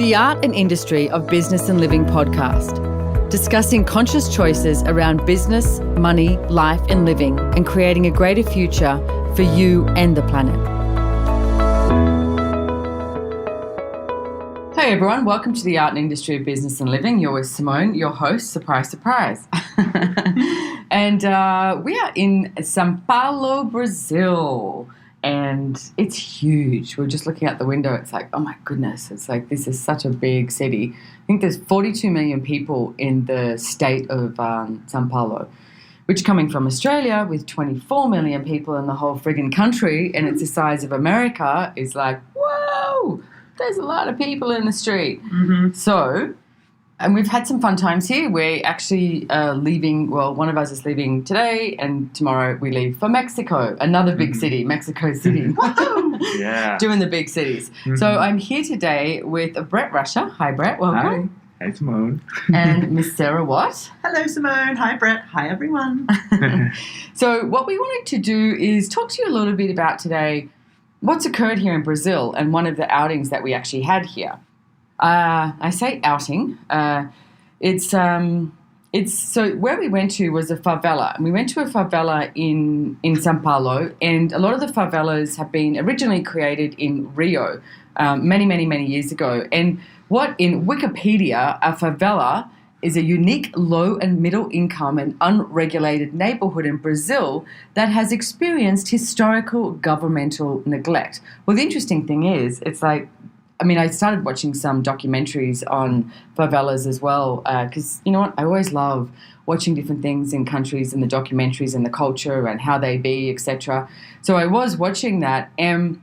the Art and Industry of Business and Living podcast, discussing conscious choices around business, money, life and living, and creating a greater future for you and the planet. Hey everyone, welcome to the Art and Industry of Business and Living. You're with Simone, your host. Surprise, surprise. And we are in Sao Paulo, Brazil. And it's huge. We're just looking out the window. It's like, oh my goodness. It's like, this is such a big city. I think there's 42 million people in the state of Sao Paulo, which coming from Australia with 24 million people in the whole friggin' country, and it's the size of America, is like, whoa, there's a lot of people in the street. Mm-hmm. So, and we've had some fun times here. We're actually leaving, well, one of us is leaving today, and tomorrow we leave for Mexico, another big city, Mexico City. Yeah. Doing the big cities. Mm-hmm. So I'm here today with Brett Rusher. Hi, Brett. Welcome. Hi. Hi, Simone. And Miss Sarah Watt. Hello, Simone. Hi, Brett. Hi, everyone. So what we wanted to do is talk to you a little bit about today what's occurred here in Brazil and one of the outings that we actually had here. I say outing. It's so where we went to was a favela, and we went to a favela in Sao Paulo, and a lot of the favelas have been originally created in Rio, many years ago. And what in Wikipedia, a favela is a unique low and middle income and unregulated neighbourhood in Brazil that has experienced historical governmental neglect. Well, the interesting thing is, it's like, I mean, I started watching some documentaries on favelas as well because, you know what, I always love watching different things in countries and the documentaries and the culture and how they be, etc. So I was watching that, and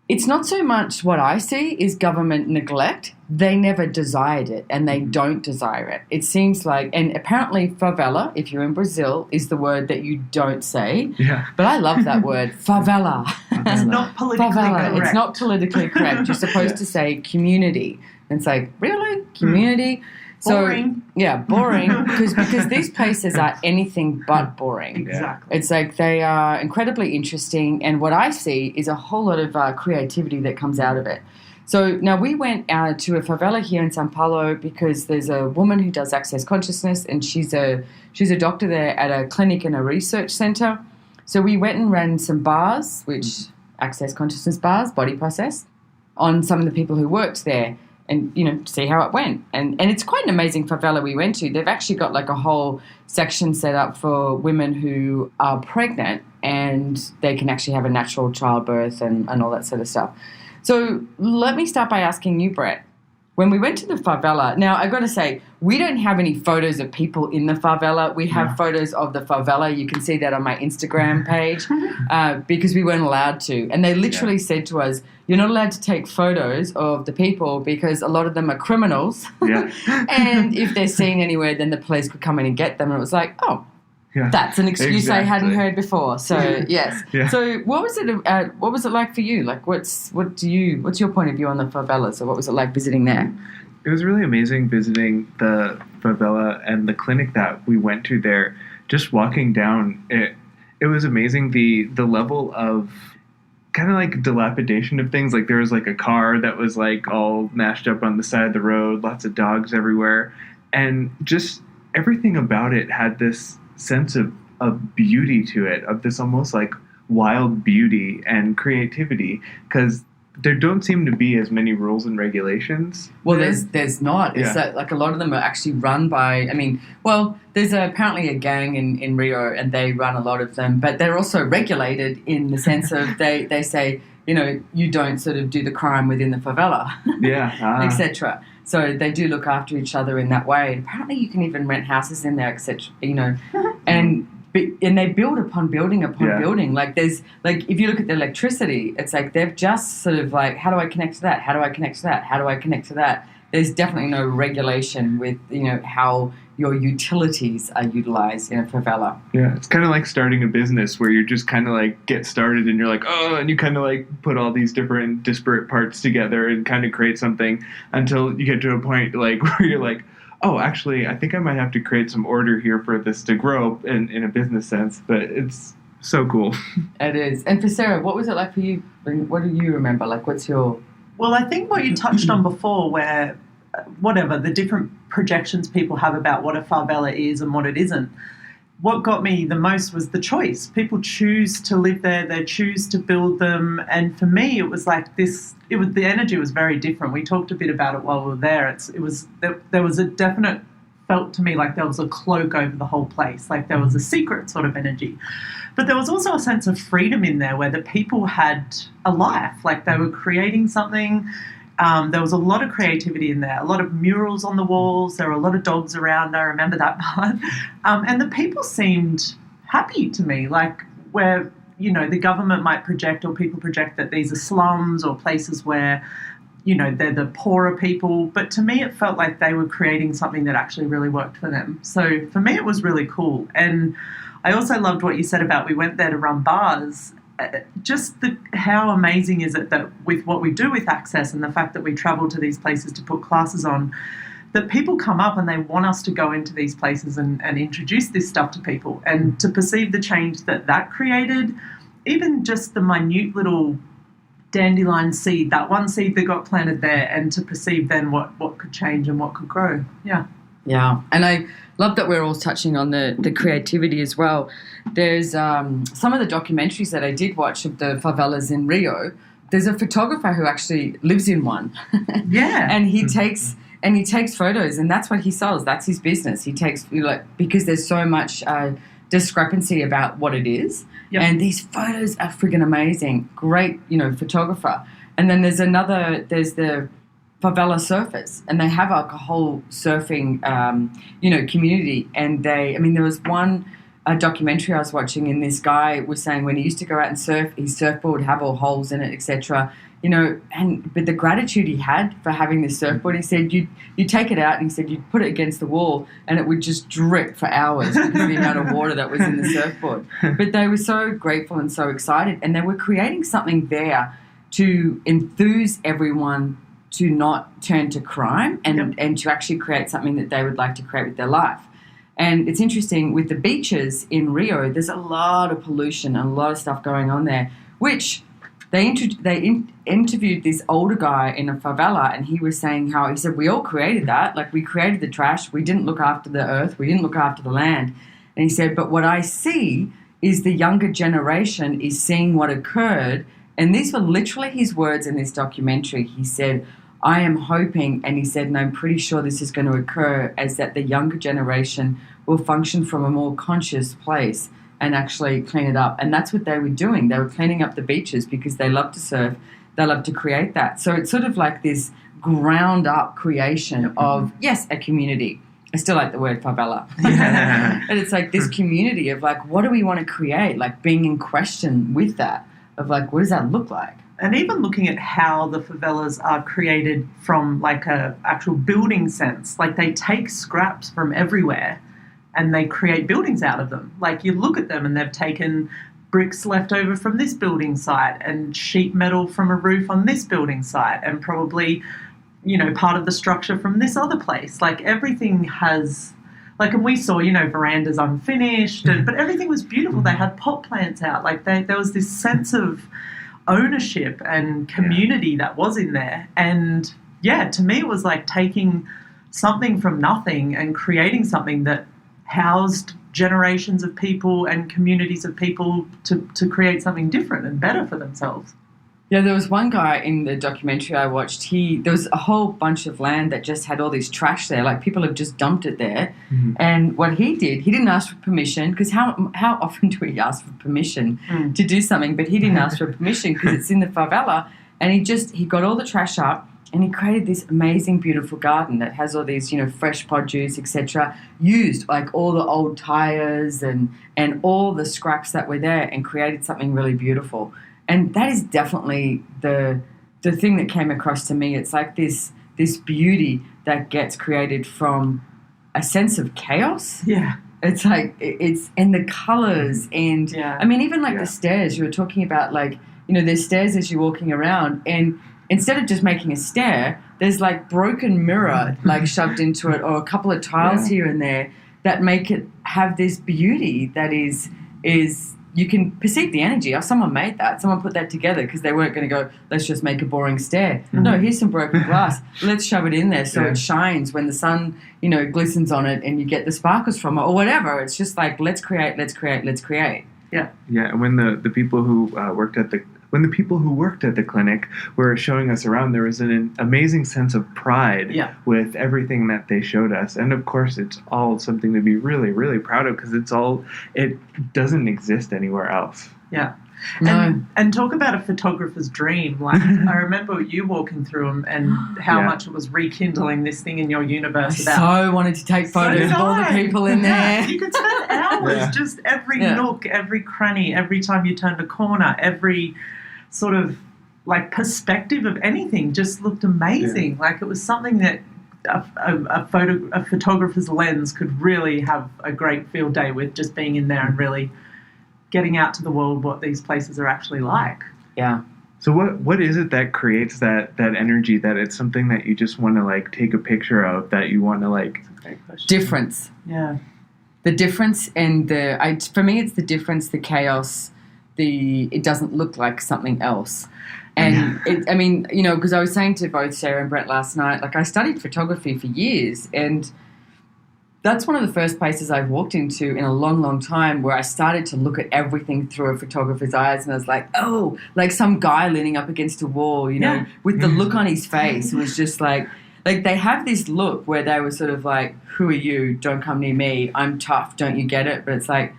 it's not so much what I see is government neglect. They never desired it, and they don't desire it. It seems like, and apparently favela, if you're in Brazil, is the word that you don't say. Yeah. But I love that word, favela. It's not politically correct. It's not politically correct. You're supposed to say community. And it's like, really? Community? Boring. So, yeah, boring, because these places are anything but boring. Exactly. It's like they are incredibly interesting, and what I see is a whole lot of creativity that comes out of it. So now we went to a favela here in Sao Paulo because there's a woman who does access consciousness, and she's a doctor there at a clinic and a research center. So we went and ran some bars, which access consciousness bars, body process, on some of the people who worked there, and, you know, see how it went. And it's quite an amazing favela we went to. They've actually got like a whole section set up for women who are pregnant, and they can actually have a natural childbirth and all that sort of stuff. So let me start by asking you, Brett, when we went to the favela, now I've got to say, we don't have any photos of people in the favela. We have photos of the favela. You can see that on my Instagram page because we weren't allowed to. And they literally said to us, you're not allowed to take photos of the people because a lot of them are criminals. Yeah. And if they're seen anywhere, then the police could come in and get them. And it was like, oh, that's an excuse I hadn't heard before. So yes. Yeah. So what was it like for you? Like what's your point of view on the favela? So what was it like visiting there? It was really amazing visiting the favela and the clinic that we went to there. Just walking down, it was amazing the level of kind of like dilapidation of things. Like there was like a car that was like all mashed up on the side of the road, lots of dogs everywhere, and just everything about it had this sense of beauty to it, of this almost like wild beauty and creativity, because there don't seem to be as many rules and regulations. Well, there's not. It's that, like, a lot of them are actually run by, I mean, well, there's apparently a gang in Rio, and they run a lot of them, but they're also regulated in the sense of they say, you know, you don't sort of do the crime within the favela, etc. So they do look after each other in that way. And apparently you can even rent houses in there, etc. You know, and they build upon building upon building. Like there's, like, if you look at the electricity, it's like they've just sort of like, how do I connect to that? How do I connect to that? How do I connect to that? There's definitely no regulation with, you know, how your utilities are utilized in a favela. Yeah, it's kind of like starting a business where you're just kind of like get started and you're like, oh, and you kind of like put all these different disparate parts together and kind of create something until you get to a point like where you're like, oh, actually, I think I might have to create some order here for this to grow in a business sense. But it's so cool. It is. And for Sarah, what was it like for you? What do you remember? Like, what's your Well, I think what you touched on before, where whatever the different projections people have about what a favela is and what it isn't, what got me the most was the choice. People choose to live there, they choose to build them, and for me, it was like this. It was the energy was very different. We talked a bit about it while we were there. There was a definite felt to me like there was a cloak over the whole place, like there was a secret sort of energy. But there was also a sense of freedom in there where the people had a life, like they were creating something. There was a lot of creativity in there, a lot of murals on the walls. There were a lot of dogs around. I remember that part. And the people seemed happy to me, like where, you know, the government might project or people project that these are slums or places where, you know, they're the poorer people. But to me, it felt like they were creating something that actually really worked for them. So for me, it was really cool. And I also loved what you said about we went there to run bars. Just how amazing is it that with what we do with Access and the fact that we travel to these places to put classes on, that people come up and they want us to go into these places and introduce this stuff to people, and to perceive the change that created, even just the minute little dandelion seed, that one seed that got planted there, and to perceive then what could change and what could grow. Yeah, and I love that we're all touching on the creativity as well. There's some of the documentaries that I did watch of the favelas in Rio. There's a photographer who actually lives in one. Yeah. And he takes photos, and that's what he sells. That's his business. He takes, because there's so much discrepancy about what it is. Yep. And these photos are friggin' amazing. Great, photographer. And then there's the favela surfers, and they have like a whole surfing, community. And there was one documentary I was watching, and this guy was saying when he used to go out and surf, his surfboard would have all holes in it, etc. But the gratitude he had for having this surfboard, he said you take it out, and he said you'd put it against the wall, and it would just drip for hours because of the amount of water that was in the surfboard. But they were so grateful and so excited, and they were creating something there to enthuse everyone to not turn to crime and to actually create something that they would like to create with their life. And it's interesting, with the beaches in Rio, there's a lot of pollution and a lot of stuff going on there, which they interviewed this older guy in a favela, and he was saying how, he said, we all created that. Like, we created the trash. We didn't look after the earth. We didn't look after the land. And he said, but what I see is the younger generation is seeing what occurred. And these were literally his words in this documentary. He said, I am hoping, and he said, and I'm pretty sure this is going to occur, as that the younger generation will function from a more conscious place and actually clean it up. And that's what they were doing. They were cleaning up the beaches because they love to surf. They love to create that. So it's sort of like this ground-up creation of, yes, a community. I still like the word favela. Yeah. And it's like this community of, like, what do we want to create? Like, being in question with that, of, like, what does that look like? And even looking at how the favelas are created from like a actual building sense, like they take scraps from everywhere and they create buildings out of them. Like, you look at them and they've taken bricks left over from this building site and sheet metal from a roof on this building site and probably, part of the structure from this other place. Like, everything has, like, and we saw, verandas unfinished, but everything was beautiful. They had pot plants out. Like, there was this sense of ownership and community that was in there. And to me it was like taking something from nothing and creating something that housed generations of people and communities of people to create something different and better for themselves. Yeah, there was one guy in the documentary I watched, there was a whole bunch of land that just had all this trash there, like people have just dumped it there. Mm-hmm. And what he did, he didn't ask for permission, because how often do we ask for permission to do something? But he didn't ask for permission because it's in the favela, and he got all the trash up, and he created this amazing, beautiful garden that has all these, fresh produce, etc., used like all the old tires and all the scraps that were there, and created something really beautiful. And that is definitely the thing that came across to me. It's like this beauty that gets created from a sense of chaos. Yeah. It's like, and the colours, and even like the stairs you were talking about, like, there's stairs as you're walking around, and instead of just making a stair, there's like broken mirror like shoved into it, or a couple of tiles here and there that make it have this beauty that is you can perceive the energy. Oh, someone made that. Someone put that together because they weren't going to go, let's just make a boring stair. Mm-hmm. No, here's some broken glass. Let's shove it in there so it shines when the sun, glistens on it and you get the sparkles from it or whatever. It's just like, let's create. Yeah. Yeah. And when the people who worked at the clinic were showing us around, there was an amazing sense of pride with everything that they showed us. And of course, it's all something to be really, really proud of because it doesn't exist anywhere else. Yeah. And talk about a photographer's dream. Like, I remember you walking through them and how much it was rekindling this thing in your universe. I so wanted to take photos of all the people in there. You could spend hours, just every nook, every cranny, every time you turned a corner, every sort of like perspective of anything just looked amazing. Like it was something that a photographer's lens could really have a great field day with, just being in there and really getting out to the world what these places are actually like. Yeah. So what is it that creates that energy, that it's something that you just want to like take a picture of, that you want to like... That's a great question. Difference. Yeah. The difference and for me it's the difference, the chaos, it doesn't look like something else. And because I was saying to both Sarah and Brett last night, like I studied photography for years, and that's one of the first places I've walked into in a long, long time where I started to look at everything through a photographer's eyes, and I was like, oh, like some guy leaning up against a wall, with the look on his face. It was just like they have this look where they were sort of like, who are you? Don't come near me. I'm tough. Don't you get it? But it's like,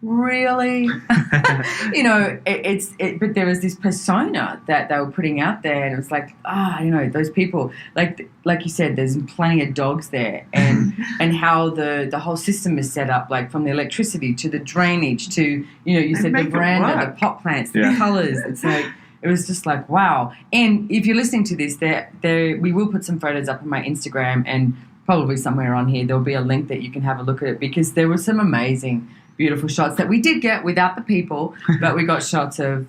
really? But there was this persona that they were putting out there, and it was like, those people, like you said, there's plenty of dogs there, and how the whole system is set up, like from the electricity to the drainage to, you said the veranda, the pot plants, the colours. It's like, it was just like, wow. And if you're listening to this, we will put some photos up on my Instagram, and probably somewhere on here there'll be a link that you can have a look at it, because there were some amazing, beautiful shots that we did get without the people, but we got shots of,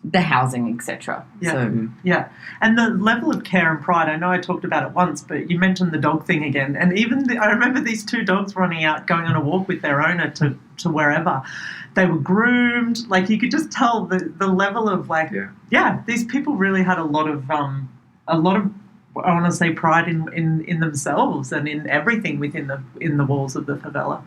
the housing, etc. Yeah. And the level of care and pride, I know I talked about it once, but you mentioned the dog thing again. And even I remember these two dogs running out, going on a walk with their owner to wherever. They were groomed. Like, you could just tell the level of these people really had a lot of I want to say pride in themselves and in everything within the walls of the favela.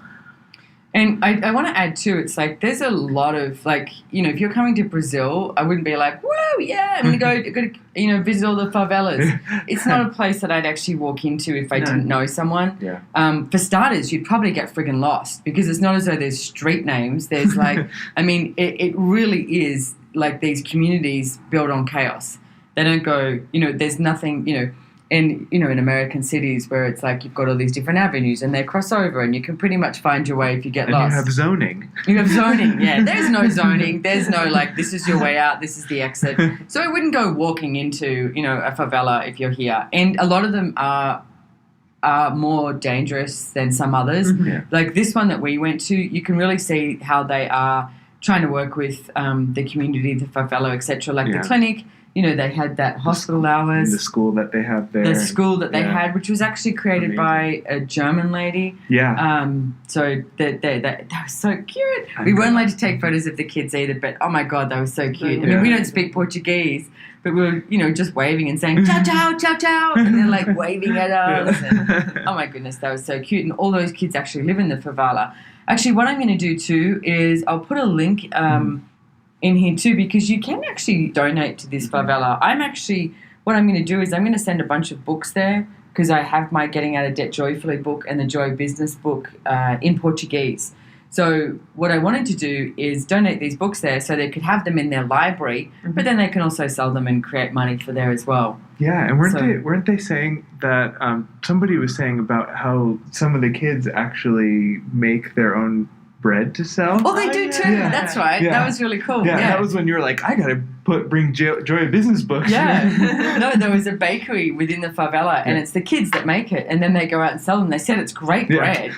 And I want to add too, it's like there's a lot of if you're coming to Brazil, I wouldn't be like, whoa, yeah, I'm going to go visit all the favelas. It's not a place that I'd actually walk into if I didn't know someone. Yeah. For starters, you'd probably get friggin' lost, because it's not as though there's street names. There's it really is like these communities built on chaos. They don't go, there's nothing, and, in American cities where it's like you've got all these different avenues and they cross over and you can pretty much find your way if you get lost. And you have zoning. Yeah. There's no zoning. There's no, this is your way out, this is the exit. So I wouldn't go walking into, a favela if you're here. And a lot of them are more dangerous than some others. Mm-hmm. Yeah. Like this one that we went to, you can really see how they are trying to work with the community, the favela, etc. The clinic. They had that hospital hours. The school that they have there. The school that they had, which was actually created by a German lady. Yeah. So they were so cute. We weren't allowed to take photos of the kids either, but oh my God, they were so cute. I mean, we don't speak Portuguese, but we were, just waving and saying, ciao, ciao, ciao, ciao. And they're waving at us. And, oh my goodness, that was so cute. And all those kids actually live in the favela. Actually, what I'm going to do too is I'll put a link in here too, because you can actually donate to this favela. What I'm going to do is I'm going to send a bunch of books there, because I have my Getting Out of Debt Joyfully book and the Joy Business book in Portuguese. So what I wanted to do is donate these books there so they could have them in their library, but then they can also sell them and create money for there as well. Yeah, and weren't they saying that somebody was saying about how some of the kids actually make their own bread to sell? Oh, they do too. Yeah. That's right. Yeah. That was really cool. Yeah, that was when you were like, I got to bring Joy Business books. Yeah. No, there was a bakery within the favela, and it's the kids that make it, and then they go out and sell them. They said it's great bread,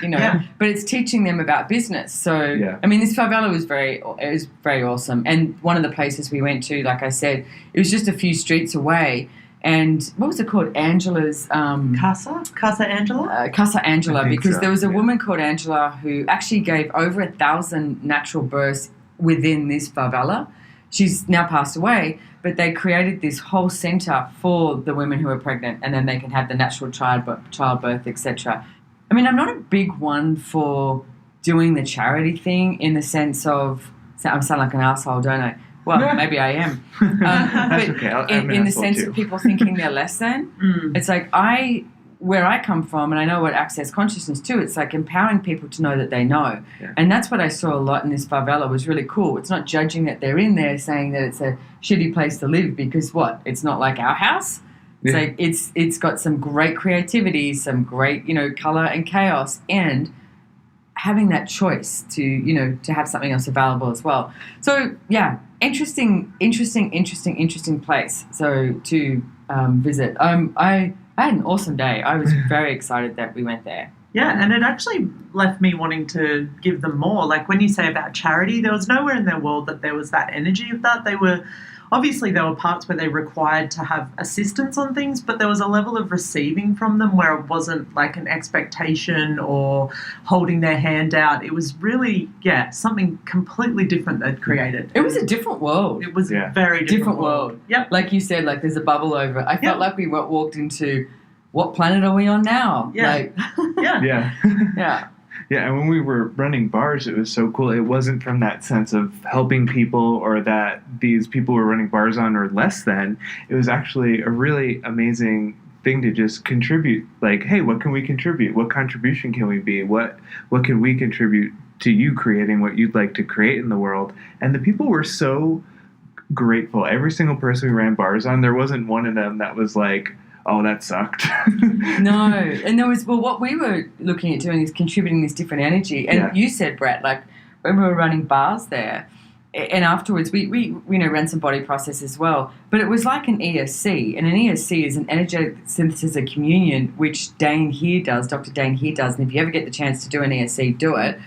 but it's teaching them about business. So, I mean, this favela was very awesome. And one of the places we went to, like I said, it was just a few streets away. And what was it called? Angela's... Casa Angela? Casa Angela, because so. there was a woman called Angela who actually gave over 1,000 natural births within this favela. She's now passed away, but they created this whole centre for the women who are pregnant, and then they can have the natural childbirth, etc. I mean, I'm not a big one for doing the charity thing in the sense of, I sound like an asshole, don't I? Well, maybe I am. That's but okay. in the sense of people thinking they're less than, it's like where I come from, and I know what access consciousness too, it's like empowering people to know that they know. Yeah. And that's what I saw a lot in this favela was really cool. It's not judging that they're in there saying that it's a shitty place to live because what? It's not like our house. It's like it's got some great creativity, some great, colour and chaos, and having that choice to have something else available as well. So yeah, interesting place. So to visit. I had an awesome day. I was very excited that we went there. Yeah, and it actually left me wanting to give them more. Like when you say about charity, there was nowhere in their world that there was that energy of that. Obviously there were parts where they required to have assistance on things, but there was a level of receiving from them where it wasn't like an expectation or holding their hand out. It was really, something completely different they'd created. It was a different world. It was a very different world. Yep. Like you said, like there's a bubble over it. I felt like we walked into, what planet are we on now? Yeah. Like, Yeah. Yeah. Yeah, and when we were running bars, it was so cool. It wasn't from that sense of helping people or that these people we're running bars on are less than. It was actually a really amazing thing to just contribute. Like, hey, what can we contribute? What contribution can we be? What can we contribute to you creating what you'd like to create in the world? And the people were so grateful. Every single person we ran bars on, there wasn't one of them that was like, oh, that sucked. No. And there was, what we were looking at doing is contributing this different energy. And you said, Brett, like when we were running bars there, and afterwards we ran some body process as well. But it was like an ESC. And an ESC is an energetic synthesis of communion, which Dr. Dane here does. And if you ever get the chance to do an ESC, do it.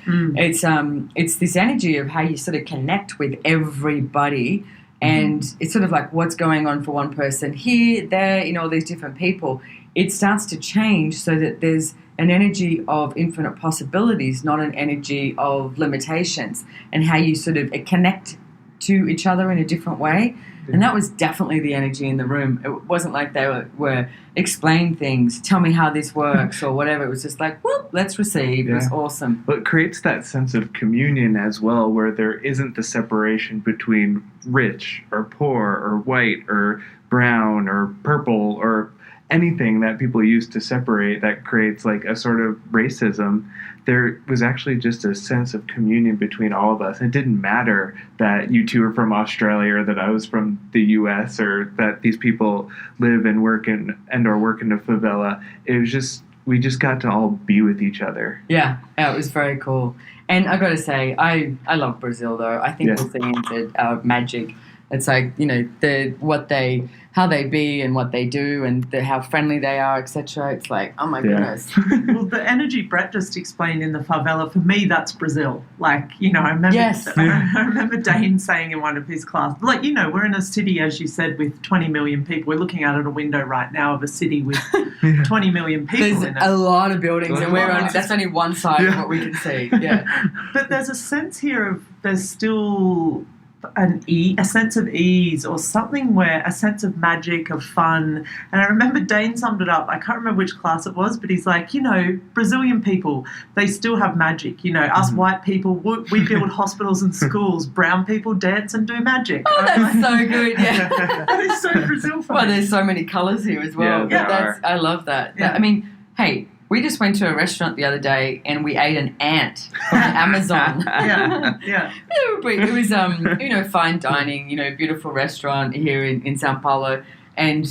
It's this energy of how you sort of connect with everybody. And it's sort of like what's going on for one person here, there, all these different people. It starts to change so that there's an energy of infinite possibilities, not an energy of limitations, and how you sort of connect to each other in a different way. And that was definitely the energy in the room. It wasn't like they were explain things, tell me how this works or whatever. It was just like, whoop, let's receive. It was awesome. But it creates that sense of communion as well, where there isn't the separation between rich or poor or white or brown or purple or anything that people use to separate that creates like a sort of racism. There was actually just a sense of communion between all of us. It didn't matter that you two are from Australia or that I was from the US or that these people live and work and or work in a favela. It was just, we just got to all be with each other. Yeah, it was very cool. And I got to say, I love Brazil though. I think Brazilians are magic. It's like, how they be and what they do and how friendly they are, etc. It's like, oh my goodness. Well, the energy Brett just explained in the favela, for me, that's Brazil. Like, I remember, I remember Dane saying in one of his classes, like, we're in a city, as you said, with 20 million people. We're looking out at a window right now of a city with 20 million people there's in it. a lot of buildings, and that's only one side of what we can see. Yeah. But there's a sense here of there's still a sense of ease or something, where a sense of magic, of fun. And I remember Dane summed it up. I can't remember which class it was, but he's like, Brazilian people, they still have magic. Us white people, we build hospitals and schools. Brown people dance and do magic. Oh, that's so good. Yeah. That is so Brazil for me. Well, there's so many colours here as well. Yeah, I love that. Yeah. I mean, hey, we just went to a restaurant the other day and we ate an ant from the Amazon. Yeah. It was, fine dining, beautiful restaurant here in Sao Paulo. And,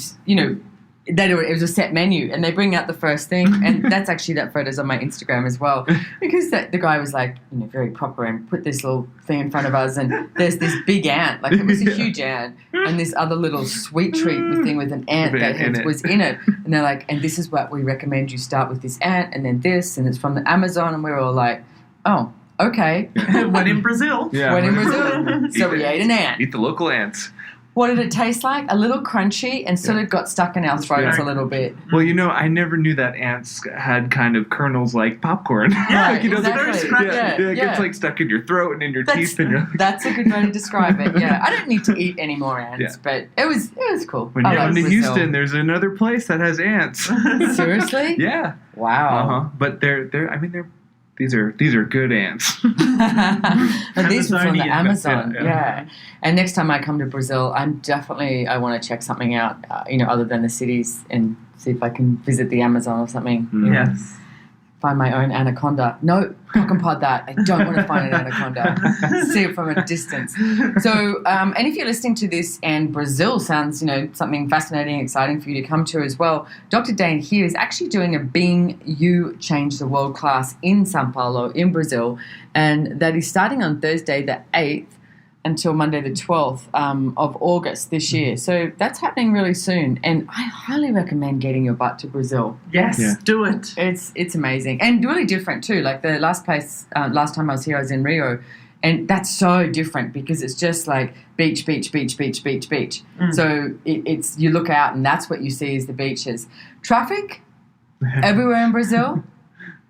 it was a set menu, and they bring out the first thing, and that's actually that photo's on my Instagram as well, because the guy was like, very proper and put this little thing in front of us, and there's this big ant, like it was a huge ant, and this other little sweet treat thing with an ant that was in it, and they're like, and this is what we recommend you start with, this ant, and then this, and it's from the Amazon, and we were all like, oh, okay. When in Brazil. Yeah. When in Brazil. So we ate an ant. Eat the local ants. What did it taste like? A little crunchy and sort of got stuck in our throats a little bit. Well, I never knew that ants had kind of kernels like popcorn. Yeah, exactly. It gets like stuck in your throat and in your teeth. And that's a good way to describe it. Yeah, I don't need to eat any more ants, but it was cool. When you come to Houston, there's another place that has ants. Seriously? Yeah. Wow. But these are good ants. And these were from the Amazon. Yeah. And next time I come to Brazil, I want to check something out, other than the cities, and see if I can visit the Amazon or something. Yes. Find my own anaconda. No, cock and pod that. I don't want to find an anaconda. See it from a distance. So, and if you're listening to this and Brazil sounds, something fascinating, exciting for you to come to as well, Dr. Dane here is actually doing a Being You Change the World class in Sao Paulo in Brazil, and that is starting on Thursday the 8th until Monday the 12th of August this year. So that's happening really soon. And I highly recommend getting your butt to Brazil. Yes, do it. It's amazing. And really different too. Like the last time I was here, I was in Rio. And that's so different because it's just like beach, beach, beach, beach, beach, beach. So it's you look out and that's what you see is the beaches. Traffic everywhere in Brazil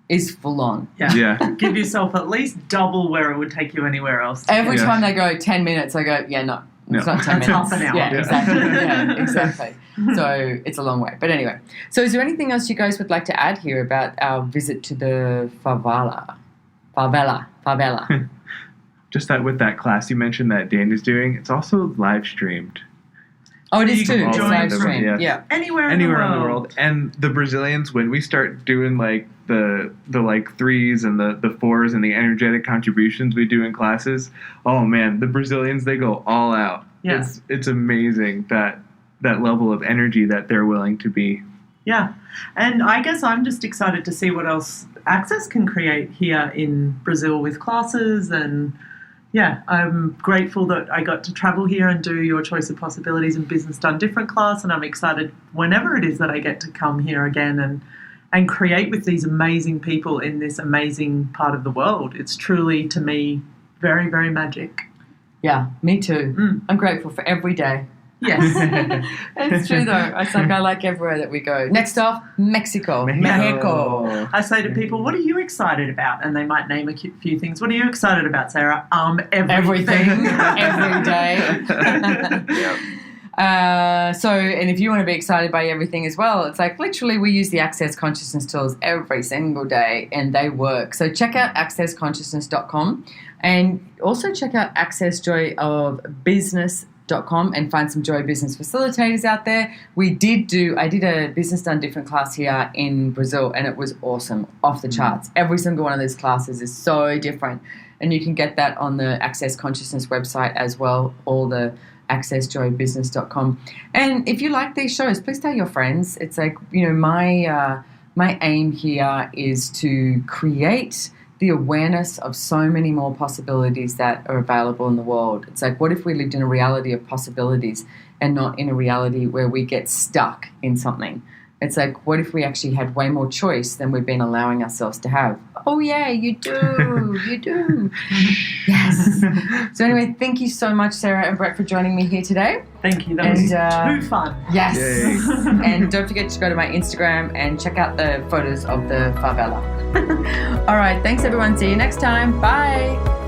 is full on. Yeah. Give yourself at least double where it would take you anywhere else. Every time they go 10 minutes, I go, no. It's not 10 minutes. Half an hour. Yeah, exactly. Yeah, exactly. So it's a long way. But anyway, so is there anything else you guys would like to add here about our visit to the favela? Favela. Just that with that class you mentioned that Dan is doing, it's also live streamed. Oh, it is too. It's join live them, stream. yeah. Anywhere in the world. And the Brazilians, when we start doing like the like threes and the fours and the energetic contributions we do in classes, oh man, the Brazilians, they go all out. Yeah. It's amazing that level of energy that they're willing to be. Yeah. And I guess I'm just excited to see what else Access can create here in Brazil with classes. And yeah, I'm grateful that I got to travel here and do Your Choice of Possibilities and Business Done Different class. And I'm excited whenever it is that I get to come here again and create with these amazing people in this amazing part of the world. It's truly, to me, very, very magic. Yeah, me too. I'm grateful for every day. Yes. It's true though. It's like I like everywhere that we go. Next off, Mexico. I say to people, what are you excited about? And they might name a few things. What are you excited about, Sarah? Everything. Every day. Yep. And if you want to be excited by everything as well, it's like literally we use the Access Consciousness tools every single day and they work. So check out accessconsciousness.com and also check out accessjoyofbusiness.com and find some Joy Business facilitators out there. I did a Business Done Different class here in Brazil and it was awesome, off the charts. Every single one of those classes is so different and you can get that on the Access Consciousness website as well, all the accessjoybusiness.com. And if you like these shows, please tell your friends. It's like, my aim here is to create the awareness of so many more possibilities that are available in the world. It's like, what if we lived in a reality of possibilities and not in a reality where we get stuck in something? It's like, what if we actually had way more choice than we've been allowing ourselves to have? Oh, yeah, you do. You do. Yes. So anyway, thank you so much, Sarah and Brett, for joining me here today. Thank you. That was too fun. Yes. And don't forget to go to my Instagram and check out the photos of the favela. All right. Thanks, everyone. See you next time. Bye.